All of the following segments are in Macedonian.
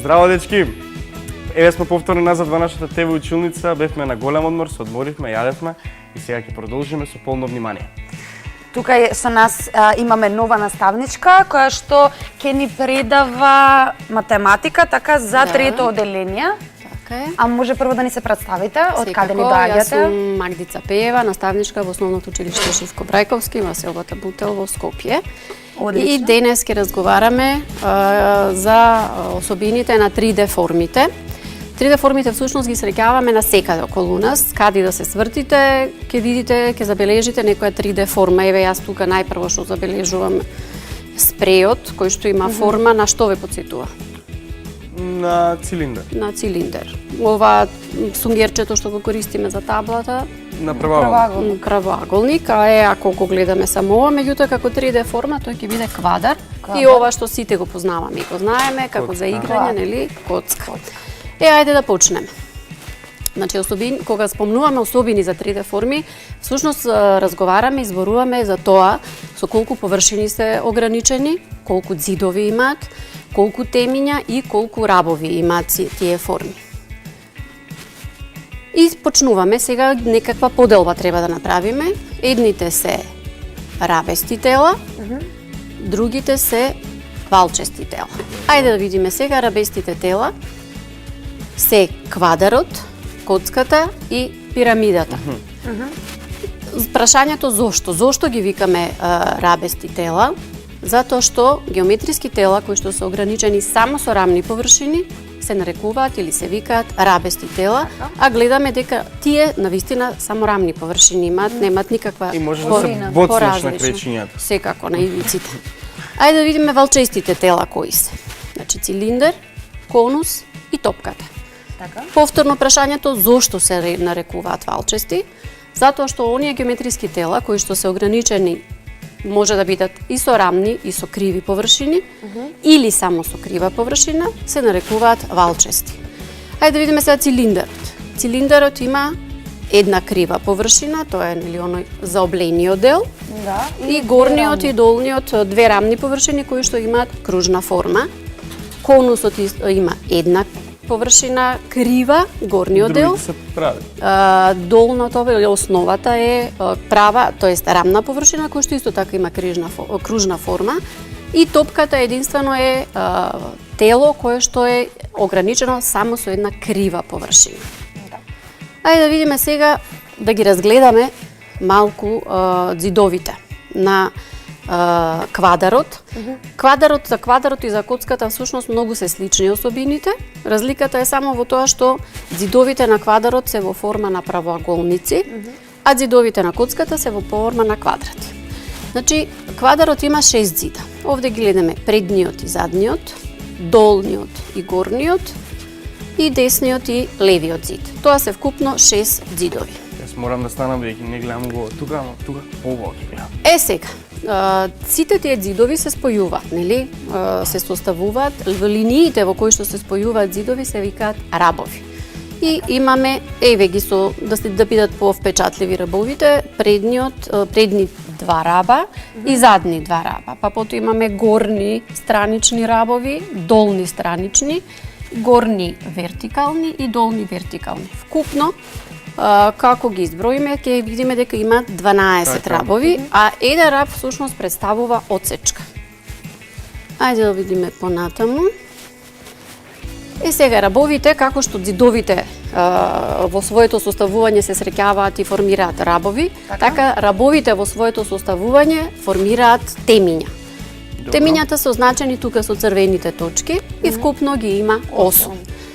Здраво, дечки! Еве сме повторно назад во нашата ТВ училница, бевме на голем одмор, се одморивме, јадевме и сега ќе продолжиме со полно внимание. Тука со нас имаме нова наставничка која што ќе ни предава математика, така за трето оделение. Така е. А може прво да ни се представите, од каде ни Јас доаѓате? сум Магдица Пеева, наставничка во основното училиште Шивко Брајковски во селото Бутел во Скопје. Одлично. И денес ќе разговараме за особините на 3D формите. 3D формите всушност ги среќаваме на секаде околу нас, каде да се свртите, ќе видите, ќе забележите некоја 3D форма. Еве јас тука најпрво што забележувам спрејот кој што има форма на што ве потсетува? На цилиндер. На цилиндер. Ова сунгерчето што го користиме за таблата, На правоаголник. правоаголник, а е ако го гледаме само ова, меѓутоа како 3D форма тој ќе биде квадар. И ова што сите го познаваме и го знаеме како за играње, нели, коцка. Ајде да почнеме. Значи, кога спомнуваме особини за 3D форми, всушност разговараме и зборуваме за тоа со колку површини се ограничени, колку ѕидови имаат, колку темиња и колку рабови имаат тие форми. И почнуваме сега, некаква поделба треба да направиме. Едните се рабести тела, другите се валчести тела. Ајде да видиме сега рабестите тела. Се квадарот, коцката и пирамидата. Прашањето зошто? Зошто ги викаме рабести тела? Затоа што геометриски тела кои што се ограничени само со рамни површини се нарекуваат или се викаат рабести тела, а гледаме дека тие навистина само рамни површини имаат, немаат никаква И може да се боцнеш на кречињата. Секако на ивиците. Ајде да видиме валчестите тела кои се. Значи цилиндер, конус и топката. Така. Повторно прашањето зошто се нарекуваат валчести? Затоа што оние геометриски тела кои што се ограничени може да бидат и со рамни и со криви површини или само со крива површина се нарекуваат валчести. Ајде да видиме сега цилиндерот. Цилиндерот има една крива површина, тоа е нели оној заоблениот дел, Да. и горниот и долниот две рамни површини кои што имаат кружна форма. Конусот има една површина крива, горниот дел. Другите се прави. Долното или основата е права, тоест рамна површина која што исто така има кружна форма. И топката единствено е тело кое што е ограничено само со една крива површина. Ајде да видиме сега, да ги разгледаме малку ѕидовите на квадарот. За квадарот и за коцката всушност многу се слични особините. Разликата е само во тоа што ѕидовите на квадарот се во форма на правоаголници, а ѕидовите на коцката се во форма на квадрати. Значи, квадарот има 6 ѕида. Овде ги гледаме предниот и задниот, долниот и горниот и десниот и левиот ѕид. Тоа се вкупно 6 ѕидови. Јас морам да станам веќе не гледам го тука, ово ќе гледам. Сега, сите тие ѕидови се спојуваат, нели? Се составуваат, линиите во кои што се спојуваат ѕидови се викаат рабови. И имаме, еве ги со, да бидат повпечатливи рабовите, предни два раба и задни два раба. Па потоа имаме горни странични рабови, долни странични, горни вертикални и долни вертикални. Вкупно, како ги изброиме, ќе видиме дека има 12 рабови, а еден раб всушност представува отсечка. Ајде да видиме понатаму. Сега рабовите, како што ѕидовите во своето составување се среќаваат и формираат рабови, така рабовите во своето составување формираат темиња. Темињата се означени тука со црвените точки и вкупно ги има 8.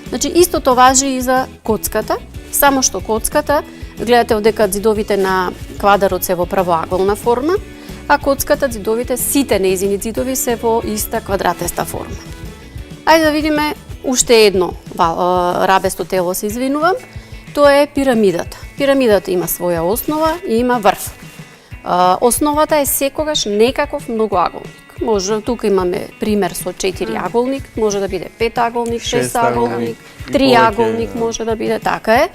Значи истото важи и за коцката, само што коцката, гледате одека ѕидовите на квадарот се во правоаголна форма, а коцката ѕидовите, сите нејзини ѕидови се во иста квадратеста форма. Ајде да видиме уште едно рабесто тело, се извинувам, тоа е пирамидата. Пирамидата има своја основа и има врв. Основата е секогаш некаков многоаголник. Може, тука имаме пример со 4 аголник, може да биде 5 аголник, 6 аголник, 3 аголник може да биде, така е.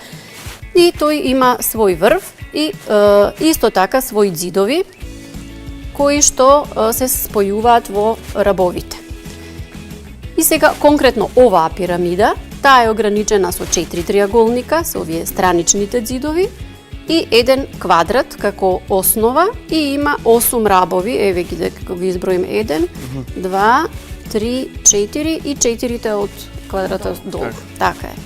И тој има свој врв и исто така своји ѕидови кои што се спојуваат во рабовите. И сега конкретно оваа пирамида, таа е ограничена со 4 триаголника, со овие страничните ѕидови, и еден квадрат како основа и има 8 рабови, еве ги дека ги изброим 1, 2, 3, 4 и 4 од квадратот долу. Така е.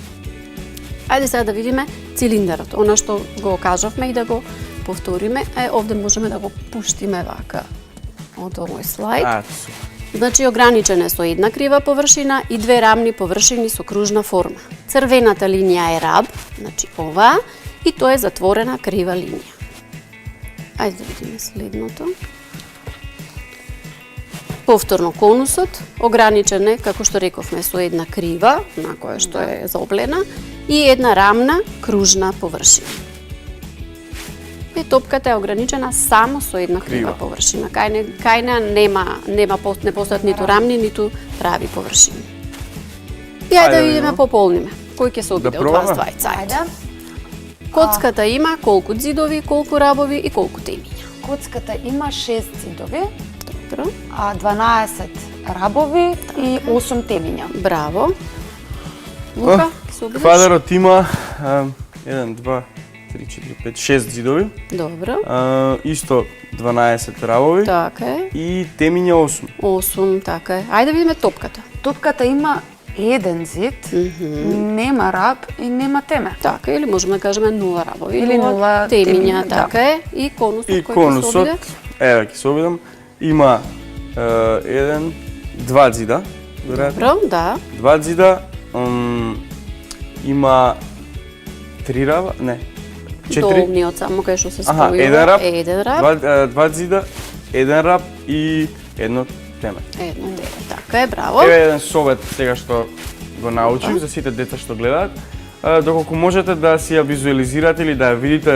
Ајде сега да видиме цилиндарот, она што го кажавме и да го повториме. Овде можеме да го пуштиме вака од овој слайд. Значи, ограничен е со една крива површина и две рамни површини со кружна форма. Црвената линија е раб, значи ова, и тоа е затворена крива линија. Ајде да видиме следното. Повторно конусот, ограничен е, како што рековме, со една крива, на која што е заоблена, и една рамна кружна површина. И топката е ограничена само со една крива површина. Кај неа не постојат ниту рамни, ниту прави површини. И ајде да видиме пополниме. Кој ќе се обиде од вас двајца? Ајде. Коцката има колку ѕидови, колку рабови и колку темиња? Коцката има 6 ѕидови, Добро. 12 рабови и 8 темиња. Браво. Лука, ќе се обидеш? Квадрот има 1, 2, 3, 4, 5, 6 ѕидови. Добро. Исто 12 рабови. Така е. И темиња 8. 8, така е. Ајде да видиме топката. Топката има еден зид, нема раб и нема теме. Така, или можеме да кажеме 0 рабови Или нула темиња, темиња, така е. И конусот И кој ќе се конусот, обиде? еве ќе се обидам, има 1, 2 ѕида, веројатно. Добро, да. 2 ѕида, има 3 раба, не, 4. Долниот само кај што се Аха, спојува. еден раб, Еден раб. 2 ѕида, 1 раб и едно теме. Едно деле. Така е, браво. Еве еден совет сега што го научив за сите деца што гледаат. Доколку можете да си ја визуализирате или да ја видите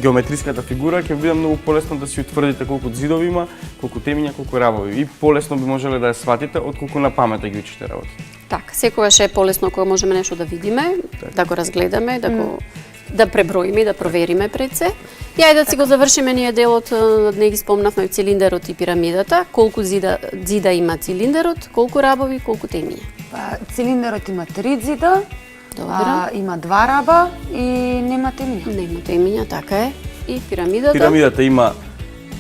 геометриската фигура, ќе биде многу полесно да си утврдите колку ѕидови има, колку темиња, колку рабови. И полесно би можеле да ја сватите отколку на памет да ги учите работи. Така, секогаш е полесно кога можеме нешто да видиме, да го разгледаме, да преброиме и да провериме пред се. И ајде да си го завршиме ние делот, не ги спомнавме цилиндерот и пирамидата, колку ѕида има цилиндерот, колку рабови, колку темиња. Цилиндерот има 3 ѕида, Добро. има 2 раба и нема темиња. Нема темиња, така е. И пирамидата? Пирамидата има,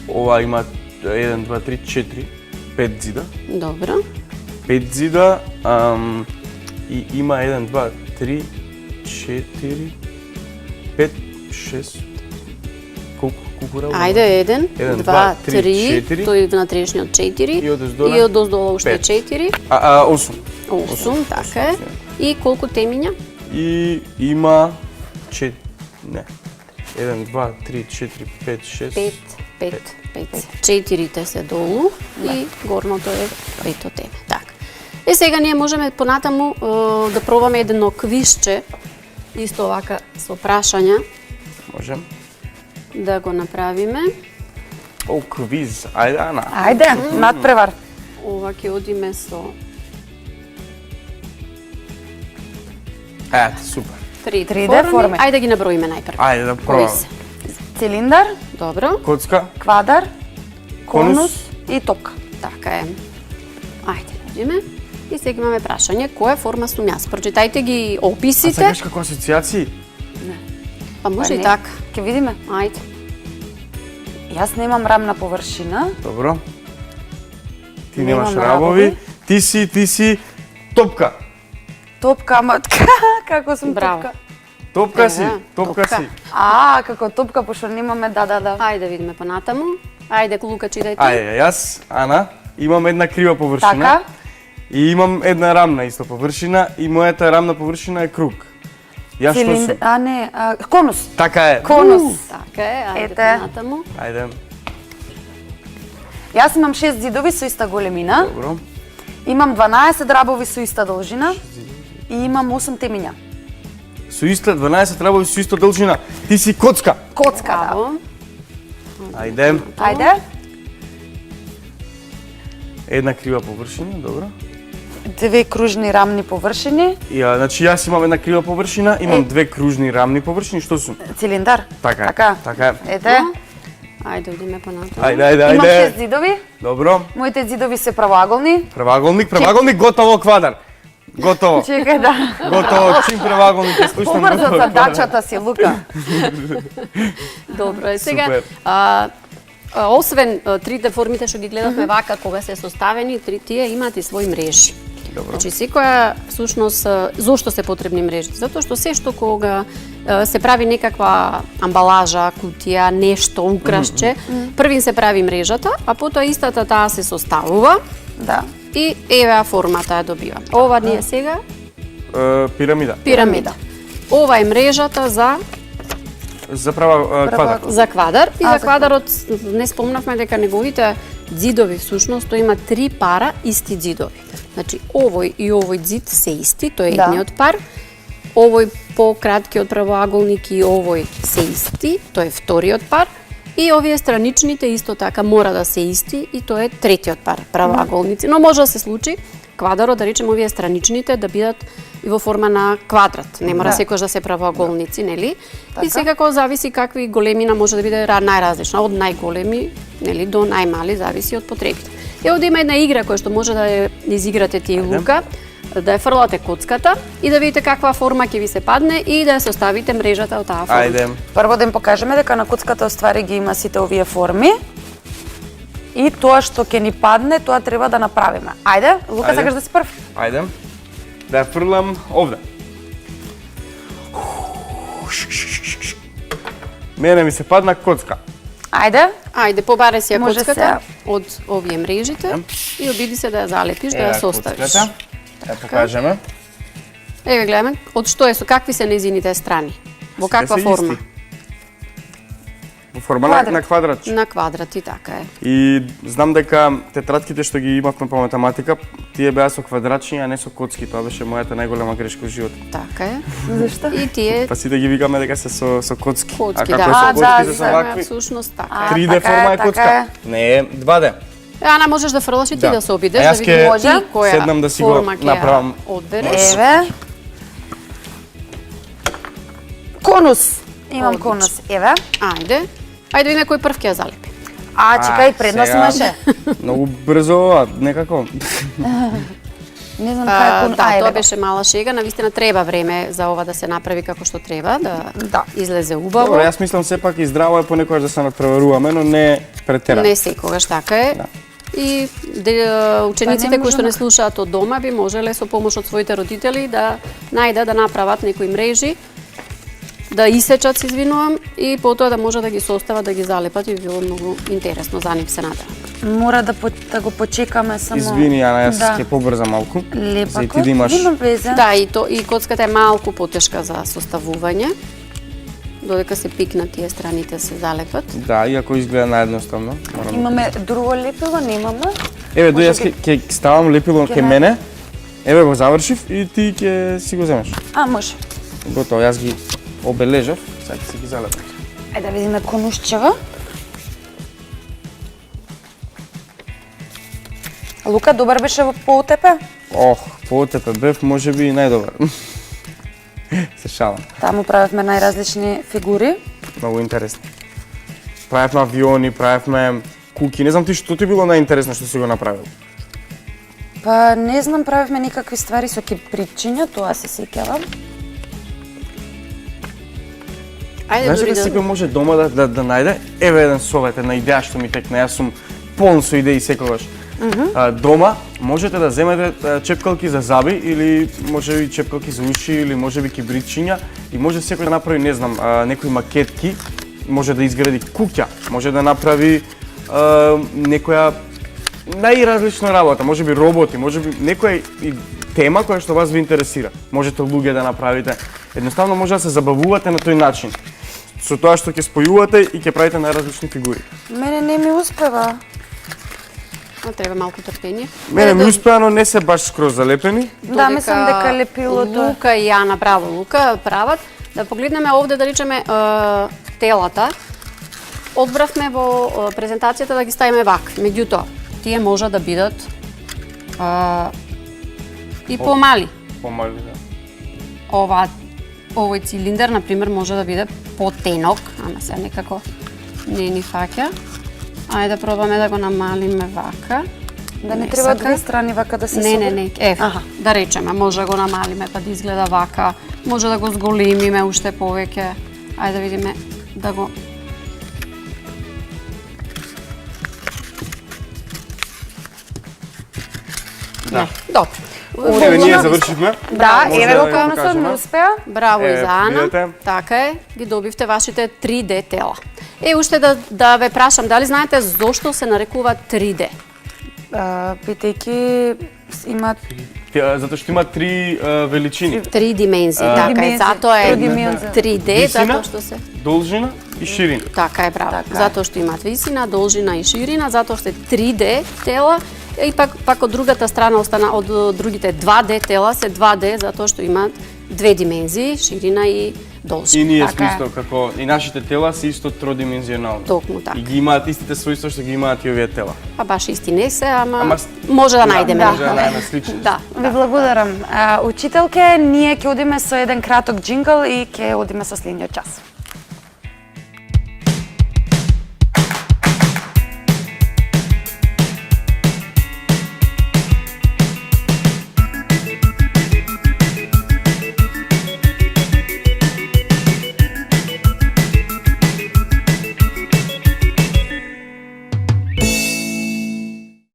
ова има 1, 2, 3, 4, 5 ཛида. Добро. 5 зида и има 1, 2, 3, 4, 5, 6. Колку работи? Ајде, 1, 2, 3, 4. тој внатрешниот 4 И одоздола? и одоздола уште 4. 8. 8, така е. И колку темиња? И има 4, не. 1, 2, 3, 4, 5, 6. 5. 4 се долу и горното е пето теме. Така. И сега ние можеме понатаму да пробаме едно квизче, исто овака со прашања, Можем. да го направиме. О, квиз. Ајде, Ана. Ајде, надпревар. Ова ќе одиме со Супер. 3D форми. Ајде да ги наброиме најпрво. Ајде да Кои пробаме. се? Цилиндар, Добро, Коцка, квадар, Конус. конус и топка. така е. Ајде, видиме. И сега имаме прашање, која форма сум јас? Прочитајте ги а описите. сакаш како асоцијации? Па може Па и не. така. Ќе видиме. Ајде. Јас немам рамна површина. Добро. Ти Немам немаш рабови. рабови. Ти си топка. Топка, матка, како сум Браво. топка. Топка си, Ева, топка топка. си. Како топка, пошто немаме, да. Ајде да видиме понатаму. Ајде, Лука, читајте. Ајде, јас, Ана, имам една крива површина. Така? И имам една рамна исто површина и мојата рамна површина е круг. Јас што сум? Конус. Така е. Конус. Така е, ајде Ете. понатаму. Ајде. Јас имам 6 ѕидови со иста големина. Добро. Имам 12 рабови со иста должина и имам 8 темиња. Со иста 12 рабови со иста должина. Ти си коцка. Коцка, да. Браво. Ајде. Ајде. Една крива површина, добро. Две кружни рамни површини. Значи јас имам една крива површина, имам две кружни рамни површини, што сум? Цилиндар. Така е. Така. Така е. Ете. Ајде, одиме понатаму. Ајде. Имам 6 зидови. Добро. Моите зидови се правоаголни. Правоаголник, готово квадар. Готово. Чекај да. Готово, чим правоаголник е слушам. Побрзо задачата си, Лука. Добро е. Сега, Супер. освен трите формите што ги гледавме вака кога се составени, тие имаат и своји мрежи. Добро. Значи, секоја, всушност, зошто се потребни мрежи? Затоа што се што кога се прави некаква амбалажа, кутија, нешто, украсче, првин се прави мрежата, а потоа истата таа се составува Да. и евеа формата ја добива. Ова ние сега Пирамида. пирамида. Ова е мрежата за Квадар. за квадар и А, за за квадарот не спомнавме дека неговите ѕидови всушност тој има 3 пара исти ѕидови. Значи овој и овој ѕид се исти, тој е Да. едниот пар. Овој пократкиот правоаголник и овој се исти, тој е вториот пар. И овие страничните исто така мора да се исти и тоа е третиот пар правоаголници. Но може да се случи квадарот, да речеме овие страничните да бидат и во форма на квадрат. Не мора Да. секогаш да се правоаголници, нели? Така. И секако зависи какви големина може да биде најразлична, од најголеми, нели, до најмали, зависи од потребите. И овде има една игра која што може да ја изиграте ти и Лука, да ја фрлате коцката и да видите каква форма ќе ви се падне и да ја составите мрежата од таа форма. Ајде. Прво да им покажеме дека на куцката оствари ги има сите овие форми. И тоа што ќе ни падне, тоа треба да направиме. Ајде, Лука, Ајде. сакаш да си прв? Ајде. Да ја фрлам овде. Мене ми се падна коцка. Ајде. Ајде, побаре си ја Може коцката од овие мрежите и обиди се да ја залепиш, да ја составиш. коцката. Да покажеме. Еве гледаме, од што е, со какви се незините страни? Во каква се форма? исти. Во форма Квадрат. на квадрат. На квадрати, така е. И знам дека тетратките што ги имавме по математика, тие беа со квадратчиња, а не со коцки. Тоа беше мојата најголема грешка во животот. Така е. Зашто? И тие Па сите ги викаме дека се со коцки. коцки, а да. како А, со да, коцки се да, вакви? Всушност така А, е. 3D така форма е, е така коцка. е. Не е 2D. Ана, можеш да фрлаш и ти Да. да се обидеш, А да јас видиш ќе ти која седнам да си го форма ќе ја направам. одбереш. Еве. Конус. Имам Одлично. конус. Еве. Ајде. Ајде видиме кој прв ќе ја залепи. А, чекај, предност сега. имаше. Многу брзо, а некако. Не знам кај е конус. Да, А, тоа еве. беше мала шега, навистина треба време за ова да се направи како што треба, да Да. излезе убаво. Добро, јас мислам сепак и здраво е понекогаш да се надпреваруваме, но не претерано. Не секогаш така е. Да. И учениците Па не кои што можеме. не слушаат од дома би можеле со помош од своите родители да најдат да направат некои мрежи, да исечат, се извинувам, и потоа да може да ги состават, да ги залепат и би било многу интересно за нив се надевам. Мора да го почекаме само. Извини, Ана, јас Да. ќе побрзам малку. Лепако. За и ти да имаш... Нема веза. Да, и коцката е малку потешка за составување. Додека се пикнат тие страните се залепат. Да, иако изгледа наедноставно. Морам... Имаме друго лепило, немаме. Еве, дој јас Може ќе ставам лепило Ќе кај најдем. мене. Еве го завршив и ти ќе си го земеш. А, може. Готово, јас ги обележав, сега ќе си ги залепам. Ајде да видиме конушчева. Лука, добар беше по утепе? Ох, по тебе бев можеби и најдобар. Се шалам. Таму правевме најразлични фигури. Многу интересно. Правевме авиони, правевме куки. Не знам ти што ти било најинтересно што си го направил. Па не знам, правевме некакви ствари со кипричиња, тоа се сеќавам. Ајде Знаеш дури дека да... секој може дома да најде? Еве еден совет, една идеја што ми текна. Јас сум полн со идеи секогаш. Дома можете да земете чепкалки за заби или можеби чепкалки за уши или можеби кибричиња и може секој да направи, не знам, некои макетки, може да изгради куќа, може да направи некоја најразлична работа, можеби роботи, можеби некоја и тема која што вас ви интересира. Можете луѓе да направите. Едноставно може да се забавувате на тој начин. Со тоа што ќе спојувате и ќе правите најразлични фигури. Мене не ми успева. Треба малку трпение. Мене ми успеа, но не се баш скроз залепени. Да, мислам дека лепилото... Лука и Јана право, Лука прават. Да погледнеме овде, да речеме, телата. Одбравме во презентацијата да ги ставиме вак. Меѓутоа, тие може да бидат и помали. Помали, да. Овој цилиндер, например, може да биде потенок, ама се некако Не ни фаќа. Ајде да пробаме да го намалиме вака. Да не треба од две страни вака да се Не, собере? не, да речеме, може да го намалиме па да изгледа вака, може да го зголемиме уште повеќе. Ајде да видиме да го... Да. Добро. Еве ние завршивме. Да, Може еве да го го конусот покажеме. не успеа. Браво и за Ана. видете? Така е, ги добивте вашите 3D тела. Уште да ве прашам, дали знаете зошто се нарекува 3D? Питајќи има Затоа што има три величини. 3 димензии, така е. димензии, Затоа е тродимензија. 3D, Висина, затоа што се... должина и ширина. Така е, браво. Така е. Затоа што имат висина, должина и ширина, затоа што е 3D тела, и пак од другата страна од другите 2D тела се 2D затоа што имаат две димензии, ширина и должина. И ние Така сме е. исто како и нашите тела се исто тродимензионални. Токму така. И ги имаат истите својства што ги имаат и овие тела. Па баш исти не се, ама Ама може да најдеме. Може да најдеме слични. Да. Ви благодарам. Учителке, ние ќе одиме со еден краток џингл и ќе одиме со следниот час.